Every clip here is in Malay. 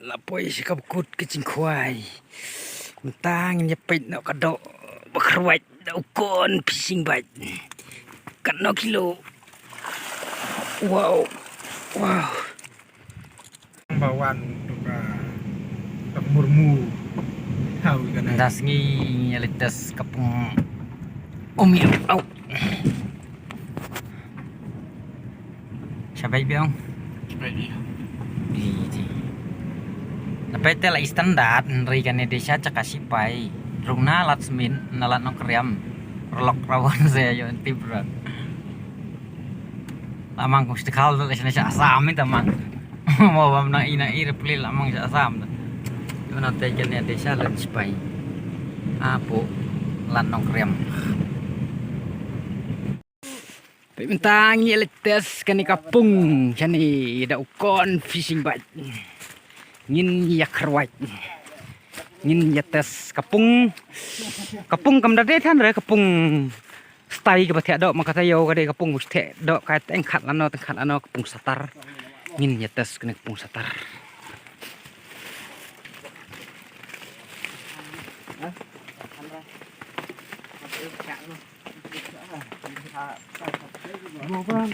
Lapoi si kabkut kecing kuai. Mentang nyepit nak kadok berkeruat nak ukon fishing bait. Kat no kilo. Wow. Wow. Bawaan untuk murmu. Tahu kan? Das ngi nyalitas kapung umi au. Siapa biang? Seperti Di. Tapi tela standar rikan desa cakasi pai. Rungna lat semin nalat no kriam. Relok rawan saya yo tibrat. Lamang kung stikal tuh lesnya asam itu mang. Mau bam na ina ira pelil lamang sa asam tuh. Yo nanti jane desa lat spai. Apo lat no kriam. Bintang ni letes kani kapung jani da ukon fishing bait. Ngin yak rawat. Ngin yates kapung kam dade than re kapung stai ke bathia dok maka tayo kade kapung musthe dok kai tengkhat lano kapung satar. Ngin yates kani kapung satar.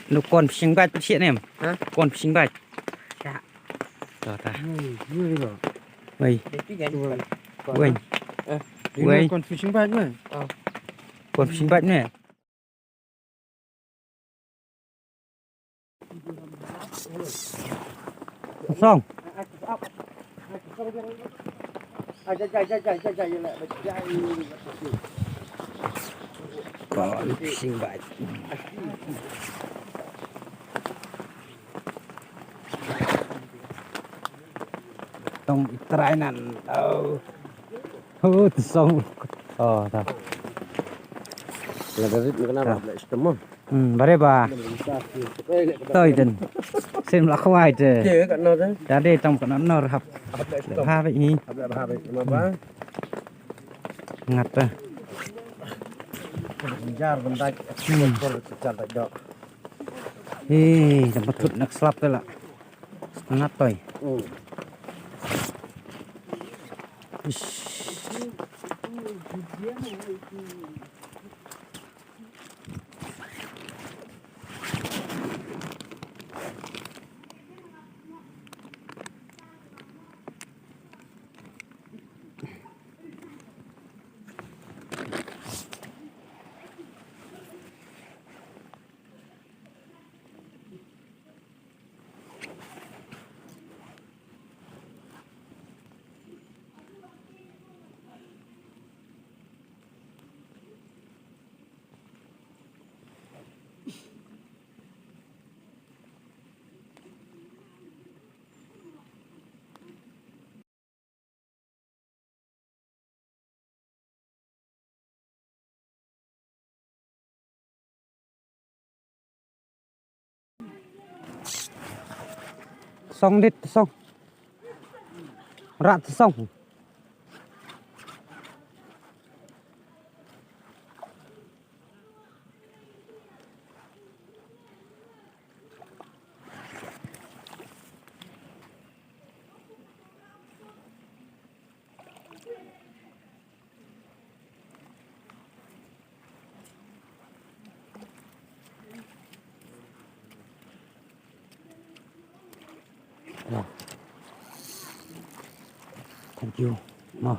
Lu con fishing bait bit em. Hả? Con fishing bait. Dạ. Rồi ta. Vậy. Vậy. Vậy. con fishing bait nữa. Con fishing bait nè. Xong. Con fishing bait. Tong itrainan. Oh, song. Oh, ta. Là rất là nó lại sớm. Bare ba. Tôi tin. Xem là không ai chứ. Chơi cái nó đấy. Đã đi trong cái nó học. Ha vậy nhỉ? Học vậy mà ba. Ngặt ra. Jar bentai. Jar tak dok. Tempat tut nak slap tu lah. Ngặt tôi. Xong lít xong. Rạ xong. Rồi. Thank you. Mau.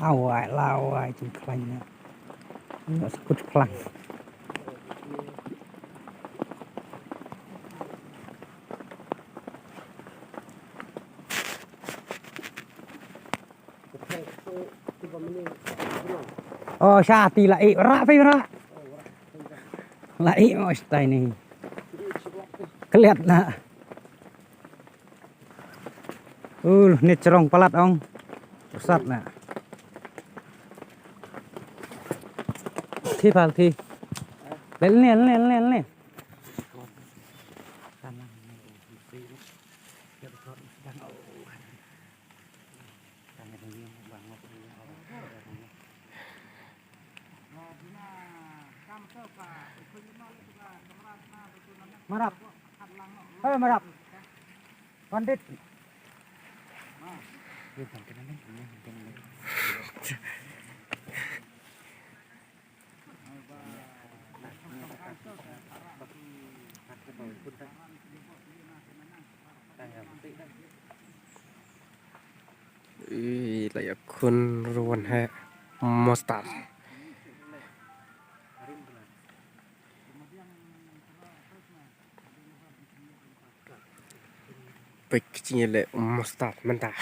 Awai lawai cing klangnya. Enggak sekut klang. Oh, syati lai rak pe rak. Lai oh stai ni. Keliat nak. Ni cerong palat ong. Pusat nak. thi phang thi lên marap marap pandit layak kun ruan ha mostar baik kecilnya le mostar mentah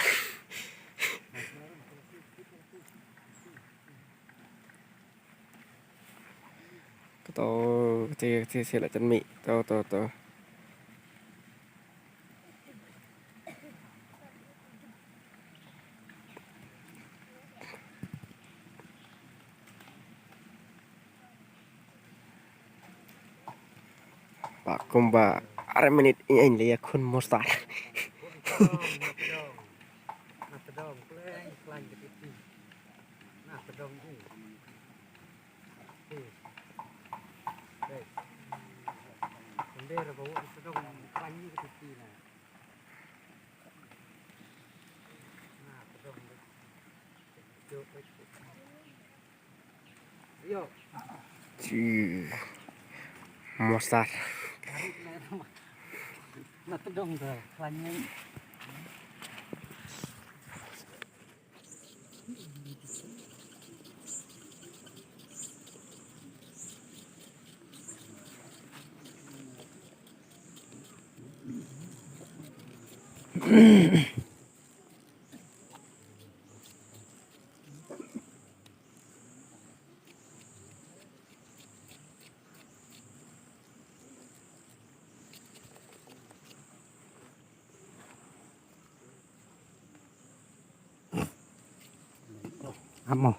tao thì lại chân mị tao Pak kumba are menit ini ya kun mostar mostar amo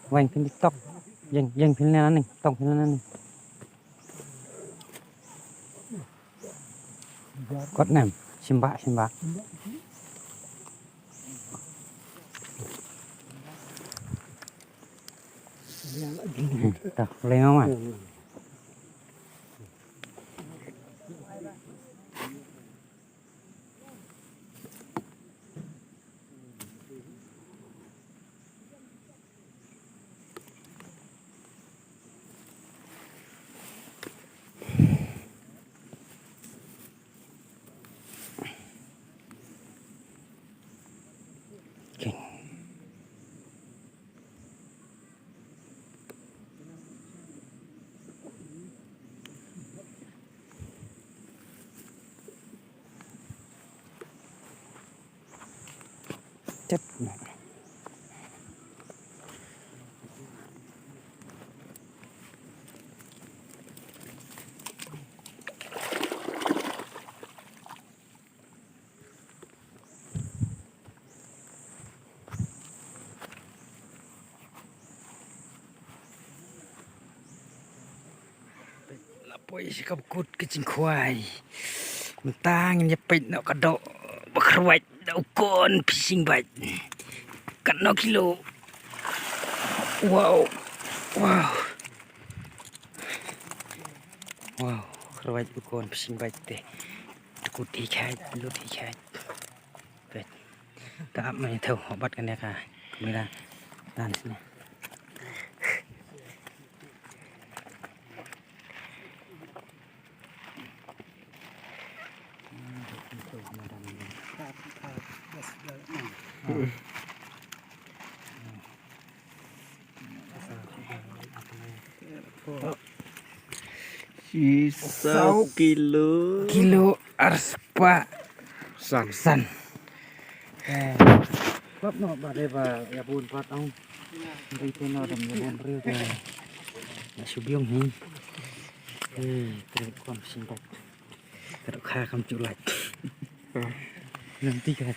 quanh phim TikTok dừng phim này tông phim này quất nằm sim bạ tak lên không à chết lapoi si kabkut kecing kuai mentang nyepit nak kadok berkeruat ukon fishing bait kan no kilo wow Wow, kerawat ukon fishing bite teh. Tekut ikat, lut ikat. Bet. Tak apa tahu obat kan ya kak. Kemudian tahan sini. Sisa kilo. Kilo arspa San. san. Bab no bade ba ya bun patang. Rite no dam ya bun riu ke. Ya subyong ni. Terus kon singkat. Terus kha kam culat. Nanti kan.